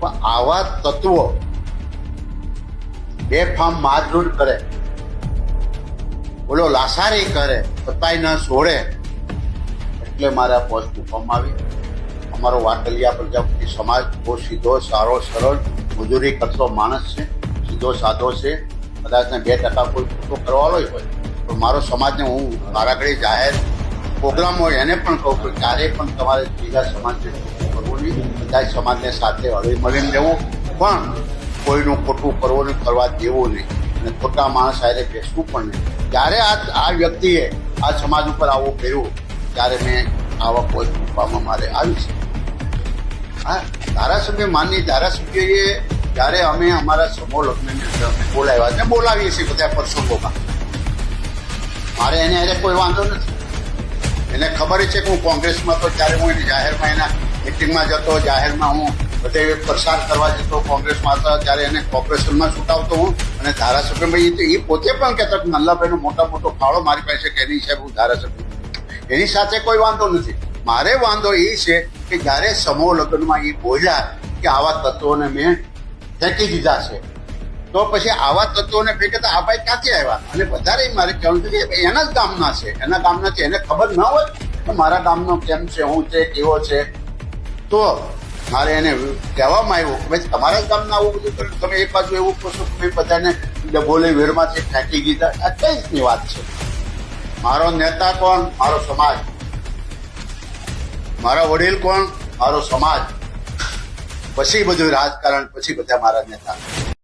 પણ આવા તત્વો બેફામ મારઝૂડ કરે, બોલો લાસારી કરે, પતાઈ ન છોડે, એટલે મારે આ પોસ્ટ મૂકવામાં આવી. અમારો વાટલિયા પ્રજાપતિ સમાજ બહુ સીધો, સારો, સરળ, મજૂરી કરતો માણસ છે, સીધો સાધો છે. કદાચ 2% કોઈ ખોટો કરવાનો હોય તો મારો સમાજને હું મારા ઘડી જાહેર પ્રોગ્રામ હોય એને પણ કહું કે ક્યારેય પણ તમારે બીજા સમાજને ખોટું કરવું નહીં, બધા સમાજને સાથે હળી મળીને રહેવું, પણ કોઈનું ખોટું કરવું નહીં, કરવા દેવું નહીં, અને ખોટા માણસ સાથે બેસવું પણ નહીં. જ્યારે આ વ્યક્તિએ આ સમાજ ઉપર આવું કર્યું ત્યારે મેં આવા પોસ્ટ મૂકવામાં મારે આવી છે. હા, ધારાસભ્ય માનની ધારાસભ્યએ જ્યારે અમે અમારા સમૂહ લગ્નની બોલાવ્યા ને બોલાવીએ છીએ બધા પ્રસંગોમાં, મારે એને એને કોઈ વાંધો નથી. એને ખબર છે કે હું કોંગ્રેસમાં તો ત્યારે હું જાહેરમાં એના મિટિંગમાં જતો, જાહેરમાં હું બધે પ્રસાર કરવા જતો કોંગ્રેસમાં હતા, ત્યારે એને કોર્પોરેશનમાં છૂટાવતો હું. અને ધારાસભ્યમાં એ પોતે પણ કહેતો કે નલ્લાભાઈનો મોટો ફાળો મારી પાસે કે એની સાહેબ હું ધારાસભ્ય, એની સાથે કોઈ વાંધો નથી. મારે વાંધો એ છે કે જ્યારે સમૂહ લગ્નમાં એ બોલ્યા કે આવા તત્વોને મેં ફેંકી દીધા છે, તો પછી આવા તત્વોને ફેંકે આ ભાઈ ક્યાંથી આવ્યા? અને વધારે મારે કહેવું છે કે એના જ ગામના છે, એના ગામના છે, એને ખબર ન હોય કે મારા ગામનો કેમ છે, હું છે, કેવો છે, તો મારે એને કહેવામાં આવ્યું કે ભાઈ તમારા જ ગામના આવું બધું કર્યું, તમે એક બાજુ એવું કહો છો કે ભાઈ બધાને ડબોલી વેરમાંથી ફેંકી દીધા. આ કઈ રીતની વાત છે? મારો નેતા કોણ? મારો સમાજ. મારા વડીલ કોણ? મારો સમાજ. પછી બધું રાજકારણ, પછી બધા મારા નેતા.